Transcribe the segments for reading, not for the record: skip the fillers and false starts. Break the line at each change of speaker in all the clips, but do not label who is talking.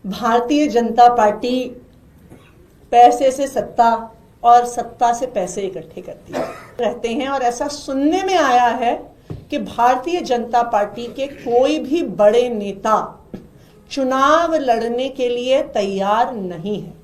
Bharatiya Janata party पैसे से सत्ता और सत्ता से पैसे इकट्ठे करती रहते हैं और ऐसा सुनने में आया है कि भारतीय जनता पार्टी के कोई भी बड़े नेता चुनाव लड़ने के लिए तैयार नहीं है,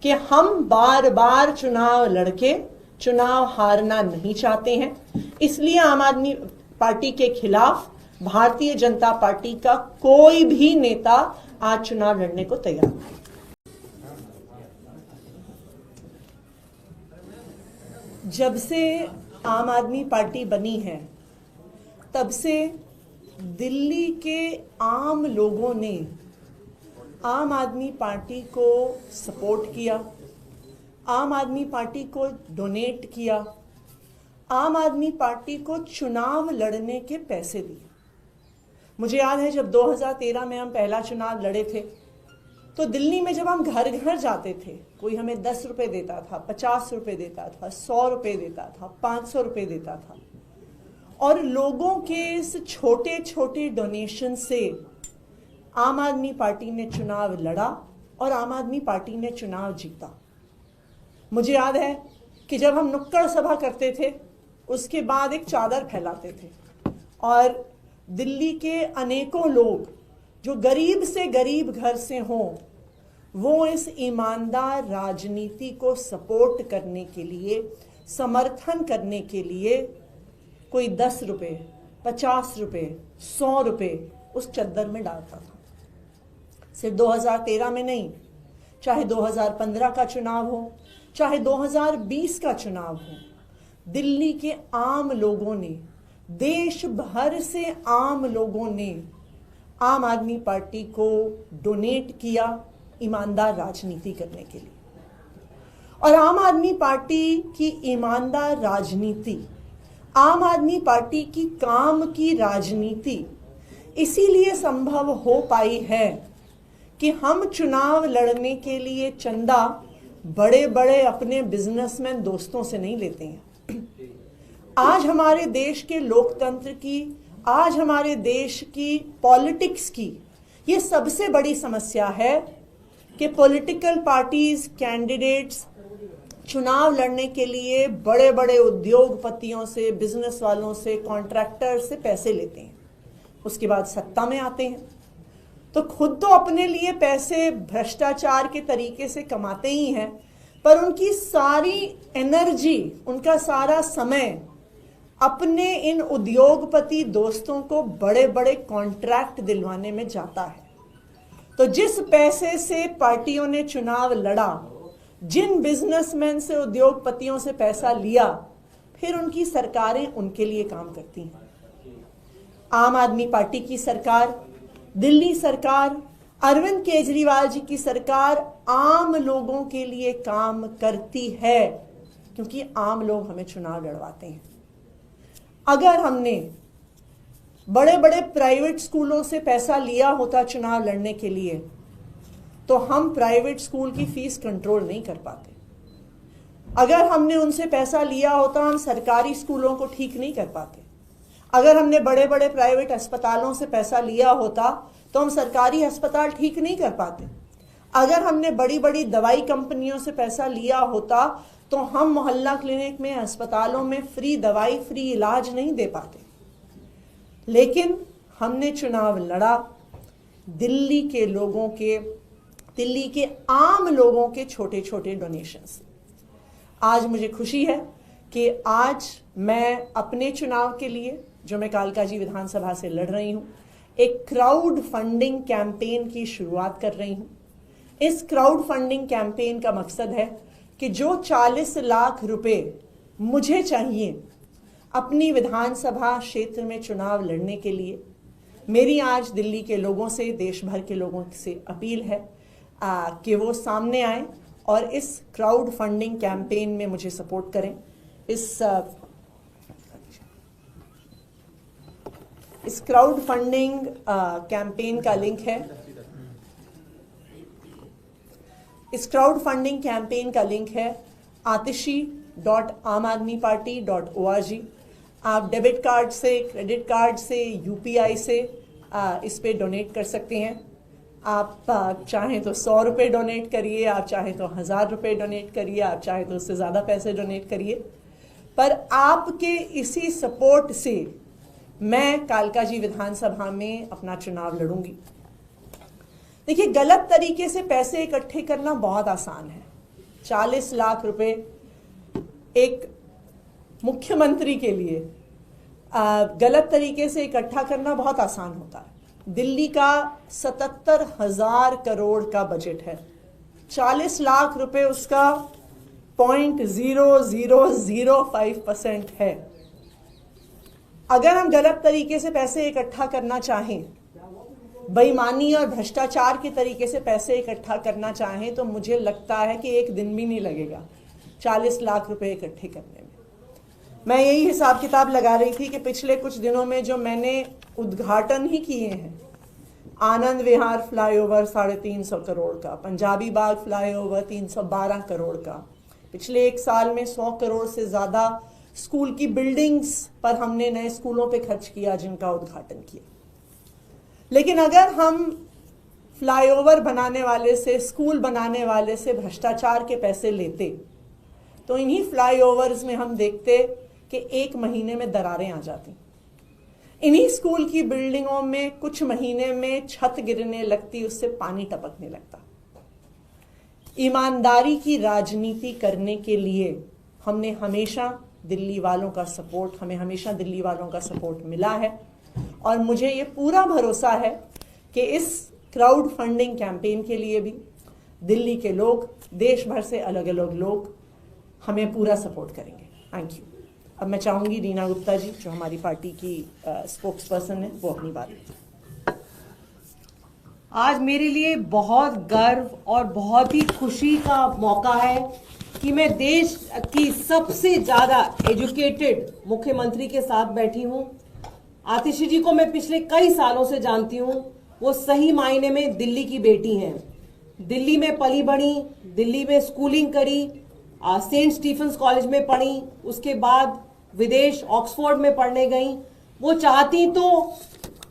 कि हम बार बार चुनाव लड़के चुनाव हारना नहीं चाहते हैं। इसलिए आम आदमी पार्टी के खिलाफ भारतीय जनता पार्टी का कोई भी नेता आज चुनाव लड़ने को तैयार नहीं। जब से आम आदमी पार्टी बनी है तब से दिल्ली के आम लोगों ने आम आदमी पार्टी को सपोर्ट किया, आम आदमी पार्टी को डोनेट किया, आम आदमी पार्टी को चुनाव लड़ने के पैसे दिए। मुझे याद है जब 2013 में हम पहला चुनाव लड़े थे तो दिल्ली में जब हम घर घर जाते थे, कोई हमें 10 रुपए देता था, 50 रुपए देता था, 100 रुपए देता था, 500 रुपए देता था, और लोगों के इस छोटे छोटे डोनेशन से आम आदमी पार्टी ने चुनाव लड़ा और आम आदमी पार्टी ने चुनाव जीता। मुझे याद है कि जब हम नुक्कड़ सभा करते थे उसके बाद एक चादर फैलाते थे और दिल्ली के अनेकों लोग जो गरीब से गरीब घर से हों वो इस ईमानदार राजनीति को सपोर्ट करने के लिए, समर्थन करने के लिए कोई 10 रुपए, 50 रुपए, 100 रुपए उस चद्दर में डालता था। सिर्फ 2013 में नहीं, चाहे 2015 का चुनाव हो, चाहे 2020 का चुनाव हो, दिल्ली के आम लोगों ने, देश भर से आम लोगों ने आम आदमी पार्टी को डोनेट किया ईमानदार राजनीति करने के लिए। और आम आदमी पार्टी की ईमानदार राजनीति, आम आदमी पार्टी की काम की राजनीति इसीलिए संभव हो पाई है कि हम चुनाव लड़ने के लिए चंदा बड़े बड़े अपने बिजनेसमैन दोस्तों से नहीं लेते हैं। आज हमारे देश के लोकतंत्र की, आज हमारे देश की पॉलिटिक्स की ये सबसे बड़ी समस्या है कि पॉलिटिकल पार्टीज, कैंडिडेट्स चुनाव लड़ने के लिए बड़े बड़े उद्योगपतियों से, बिजनेस वालों से, कॉन्ट्रैक्टर से पैसे लेते हैं, उसके बाद सत्ता में आते हैं तो खुद तो अपने लिए पैसे भ्रष्टाचार के तरीके से कमाते ही हैं, पर उनकी सारी एनर्जी, उनका सारा समय अपने इन उद्योगपति दोस्तों को बड़े बड़े कॉन्ट्रैक्ट दिलवाने में जाता है। तो जिस पैसे से पार्टियों ने चुनाव लड़ा, जिन बिजनेसमैन से, उद्योगपतियों से पैसा लिया, फिर उनकी सरकारें उनके लिए काम करती हैं। आम आदमी पार्टी की सरकार, दिल्ली सरकार, अरविंद केजरीवाल जी की सरकार आम लोगों के लिए काम करती है क्योंकि आम लोग हमें चुनाव लड़वाते हैं। अगर हमने बड़े बड़े प्राइवेट स्कूलों से पैसा लिया होता चुनाव लड़ने के लिए तो हम प्राइवेट स्कूल की फीस कंट्रोल नहीं कर पाते। अगर हमने उनसे पैसा लिया होता हम सरकारी स्कूलों को ठीक नहीं कर पाते। अगर हमने बड़े बड़े प्राइवेट अस्पतालों से पैसा लिया होता तो हम सरकारी अस्पताल ठीक नहीं कर पाते। अगर हमने बड़ी बड़ी दवाई कंपनियों से पैसा लिया होता तो हम मोहल्ला क्लिनिक में, अस्पतालों में फ्री दवाई, फ्री इलाज नहीं दे पाते। लेकिन हमने चुनाव लड़ा दिल्ली के लोगों के, दिल्ली के आम लोगों के छोटे छोटे डोनेशन से। आज मुझे खुशी है कि आज मैं अपने चुनाव के लिए, जो मैं कालकाजी विधानसभा से लड़ रही हूं, एक क्राउड फंडिंग कैंपेन की शुरुआत कर रही हूं। इस क्राउड फंडिंग कैंपेन का मकसद है कि जो 40 लाख रुपए मुझे चाहिए अपनी विधानसभा क्षेत्र में चुनाव लड़ने के लिए, मेरी आज दिल्ली के लोगों से, देश भर के लोगों से अपील है कि वो सामने आए और इस क्राउड फंडिंग कैंपेन में मुझे सपोर्ट करें। इस क्राउड फंडिंग कैंपेन का लिंक है, इस क्राउड फंडिंग कैंपेन का लिंक है atishi.amadmiparty.org। आप डेबिट कार्ड से, क्रेडिट कार्ड से, यूपीआई से इस पे डोनेट कर सकते हैं। आप चाहें तो 100 रुपये डोनेट करिए, आप चाहें तो 1000 रुपये डोनेट करिए, आप चाहें तो उससे ज़्यादा पैसे डोनेट करिए, पर आपके इसी सपोर्ट से मैं कालकाजी विधानसभा में अपना चुनाव लड़ूंगी। देखिए, गलत तरीके से पैसे इकट्ठे करना बहुत आसान है। 40 लाख रुपए एक मुख्यमंत्री के लिए गलत तरीके से इकट्ठा करना बहुत आसान होता है। दिल्ली का 77,000 करोड़ का बजट है, 40 लाख रुपए उसका 0.0005% है। अगर हम गलत तरीके से पैसे इकट्ठा करना चाहें, बेईमानी और भ्रष्टाचार के तरीके से पैसे इकट्ठा करना चाहें, तो मुझे लगता है कि एक दिन भी नहीं लगेगा 40 लाख रुपए इकट्ठे करने में। मैं यही हिसाब किताब लगा रही थी कि पिछले कुछ दिनों में जो मैंने उद्घाटन ही किए हैं, आनंद विहार फ्लाईओवर 350 करोड़ का, पंजाबी बाग फ्लाईओवर 312 करोड़ का, पिछले एक साल में 100 करोड़ से ज़्यादा स्कूल की बिल्डिंग्स पर हमने नए स्कूलों पे खर्च किया, जिनका उद्घाटन किया। लेकिन अगर हम फ्लाईओवर बनाने वाले से, स्कूल बनाने वाले से भ्रष्टाचार के पैसे लेते, तो इन्हीं फ्लाईओवर्स में हम देखते कि 1 महीने में दरारें आ जाती, इन्हीं स्कूल की बिल्डिंगों में कुछ महीने में छत गिरने लगती, उससे पानी टपकने लगता। ईमानदारी की राजनीति करने के लिए हमें हमेशा दिल्ली वालों का सपोर्ट मिला है, और मुझे ये पूरा भरोसा है कि इस क्राउड फंडिंग कैंपेन के लिए भी दिल्ली के लोग, देश भर से अलग अलग लोग हमें पूरा सपोर्ट करेंगे। Thank you. अब मैं चाहूंगी रीना गुप्ता जी, जो हमारी पार्टी की स्पोक्स पर्सन है, वो अपनी बात करें।
आज मेरे लिए बहुत गर्व और बहुत ही खुशी का मौका है कि मैं देश की सबसे ज़्यादा एजुकेटेड मुख्यमंत्री के साथ बैठी हूँ। आतिशी जी को मैं पिछले कई सालों से जानती हूँ। वो सही मायने में दिल्ली की बेटी हैं। दिल्ली में पली बढ़ी, दिल्ली में स्कूलिंग करी, सेंट स्टीफेंस कॉलेज में पढ़ी, उसके बाद विदेश ऑक्सफोर्ड में पढ़ने गई। वो चाहती तो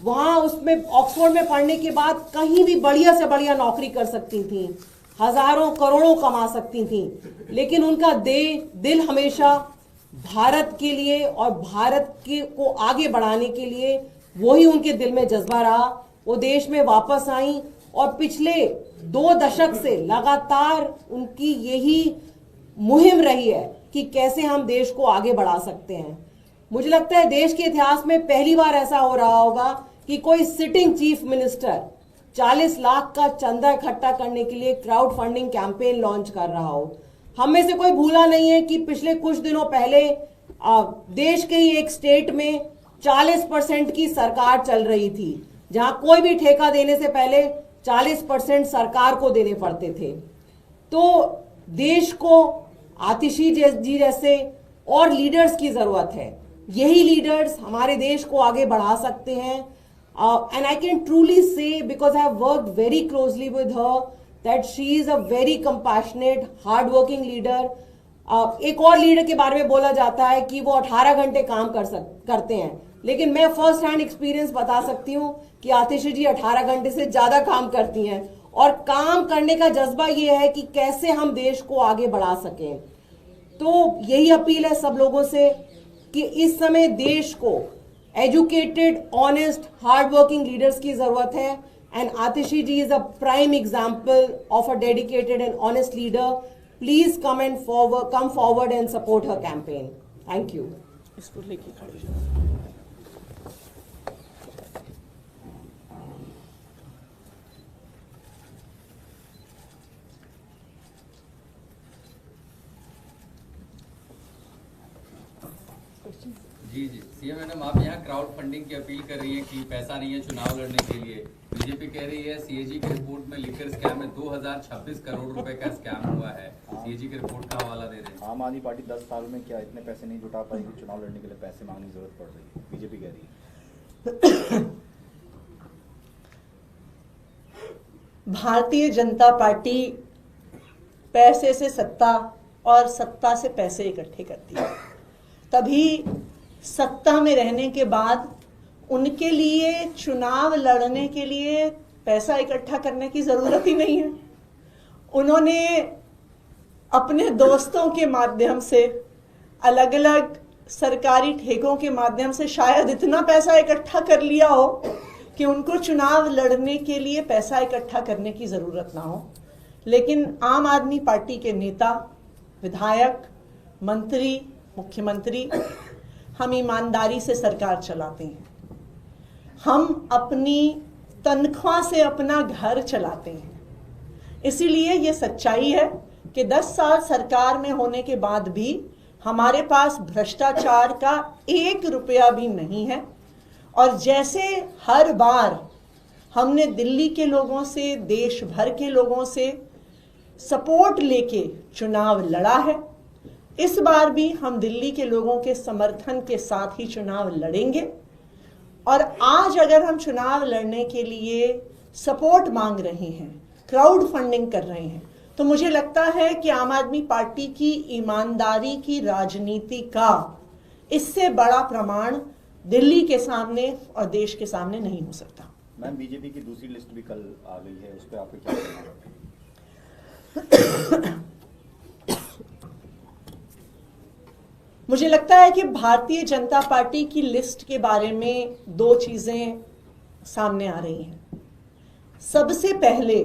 वहाँ उसमें ऑक्सफोर्ड में पढ़ने के बाद कहीं भी बढ़िया से बढ़िया नौकरी कर सकती थी, हजारों करोड़ों कमा सकती थी, लेकिन उनका दिल हमेशा भारत के लिए और भारत को आगे बढ़ाने के लिए, वही उनके दिल में जज्बा रहा। वो देश में वापस आई और पिछले 2 दशक से लगातार उनकी यही मुहिम रही है कि कैसे हम देश को आगे बढ़ा सकते हैं। मुझे लगता है देश के इतिहास में पहली बार ऐसा हो रहा होगा कि कोई सिटिंग चीफ मिनिस्टर 40 लाख का चंदा इकट्ठा करने के लिए क्राउड फंडिंग कैंपेन लॉन्च कर रहा हो। हम में से कोई भूला नहीं है कि पिछले कुछ दिनों पहले देश के ही एक स्टेट में 40% की सरकार चल रही थी, जहां कोई भी ठेका देने से पहले 40% सरकार को देने पड़ते थे। तो देश को आतिशी जी जैसे और लीडर्स की जरूरत है। यही लीडर्स हमारे देश को आगे बढ़ा सकते हैं। एंड आई कैन ट्रूली से, because I have worked very closely with her, that she is a very compassionate, hard working leader. एक और लीडर के बारे में बोला जाता है कि वो 18 घंटे काम करते हैं, लेकिन मैं फर्स्ट हैंड एक्सपीरियंस बता सकती हूँ कि आतिशी जी 18 घंटे से ज्यादा काम करती हैं, और काम करने का जज्बा ये है कि कैसे हम देश को आगे बढ़ा सकें। तो यही अपील है सब लोगों से कि इस समय देश को educated, honest, hard working leaders की जरूरत है, and Atishi ji is a prime example of a dedicated and honest leader. Please come forward and support her campaign. Thank you.
इसको लेके खड़े।
जी सीएम मैडम, आप यहाँ क्राउड फंडिंग की अपील कर रही हैं कि पैसा नहीं है चुनाव लड़ने के लिए। बीजेपी कह रही है सीएजी की रिपोर्ट में लिकर स्कैम में 2026 करोड़ रुपए का स्कैम हुआ है। सीएजी की रिपोर्ट का हवाला दे रहे हैं। आम आदमी पार्टी 10 साल में क्या इतने पैसे नहीं जुटा पाएगी, चुनाव लड़ने के लिए पैसे मांगने की जरूरत पड़ रही है, बीजेपी कह रही है।
भारतीय जनता पार्टी पैसे से सत्ता और सत्ता से पैसे इकट्ठे करती है, तभी सत्ता में रहने के बाद उनके लिए चुनाव लड़ने के लिए पैसा इकट्ठा करने की जरूरत ही नहीं है। उन्होंने अपने दोस्तों के माध्यम से, अलग अलग सरकारी ठेकों के माध्यम से शायद इतना पैसा इकट्ठा कर लिया हो कि उनको चुनाव लड़ने के लिए पैसा इकट्ठा करने की जरूरत ना हो। लेकिन आम आदमी पार्टी के नेता, विधायक, मंत्री, मुख्यमंत्री, हम ईमानदारी से सरकार चलाते हैं। हम अपनी तनख्वाह से अपना घर चलाते हैं। इसीलिए ये सच्चाई है कि 10 साल सरकार में होने के बाद भी हमारे पास भ्रष्टाचार का 1 रुपया भी नहीं है। और जैसे हर बार हमने दिल्ली के लोगों से, देश भर के लोगों से सपोर्ट लेके चुनाव लड़ा है, इस बार भी हम दिल्ली के लोगों के समर्थन के साथ ही चुनाव लड़ेंगे। और आज अगर हम चुनाव लड़ने के लिए सपोर्ट मांग रहे हैं, क्राउड फंडिंग कर रहे हैं, तो मुझे लगता है कि आम आदमी पार्टी की ईमानदारी की राजनीति का इससे बड़ा प्रमाण दिल्ली के सामने और देश के सामने नहीं हो सकता।
मैम, बीजेपी की दूसरी लिस्ट भी कल आ गई है, उस पर आपको क्या कहना है?
मुझे लगता है कि भारतीय जनता पार्टी की लिस्ट के बारे में 2 चीजें सामने आ रही हैं। सबसे पहले,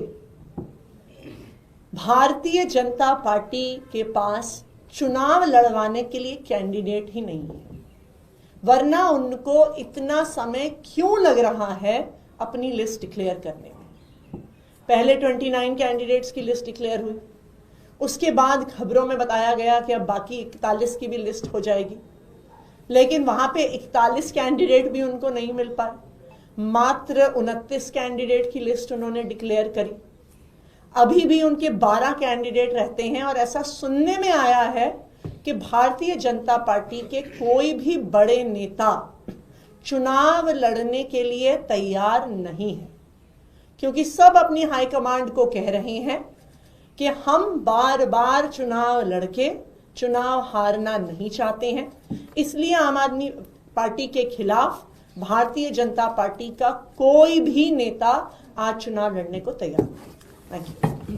भारतीय जनता पार्टी के पास चुनाव लड़वाने के लिए कैंडिडेट ही नहीं है, वरना उनको इतना समय क्यों लग रहा है अपनी लिस्ट डिक्लेयर करने में। पहले 29 कैंडिडेट्स की लिस्ट डिक्लेयर हुई, उसके बाद खबरों में बताया गया कि अब बाकी 41 की भी लिस्ट हो जाएगी, लेकिन वहां पे 41 कैंडिडेट भी उनको नहीं मिल पाए। मात्र 29 कैंडिडेट की लिस्ट उन्होंने डिक्लेयर करी। अभी भी उनके 12 कैंडिडेट रहते हैं और ऐसा सुनने में आया है कि भारतीय जनता पार्टी के कोई भी बड़े नेता चुनाव लड़ने के लिए तैयार नहीं है, क्योंकि सब अपनी हाईकमांड को कह रहे हैं कि हम बार बार चुनाव लड़के चुनाव हारना नहीं चाहते हैं। इसलिए आम आदमी पार्टी के खिलाफ भारतीय जनता पार्टी का कोई भी नेता आज चुनाव लड़ने को तैयार नहीं। Thank you.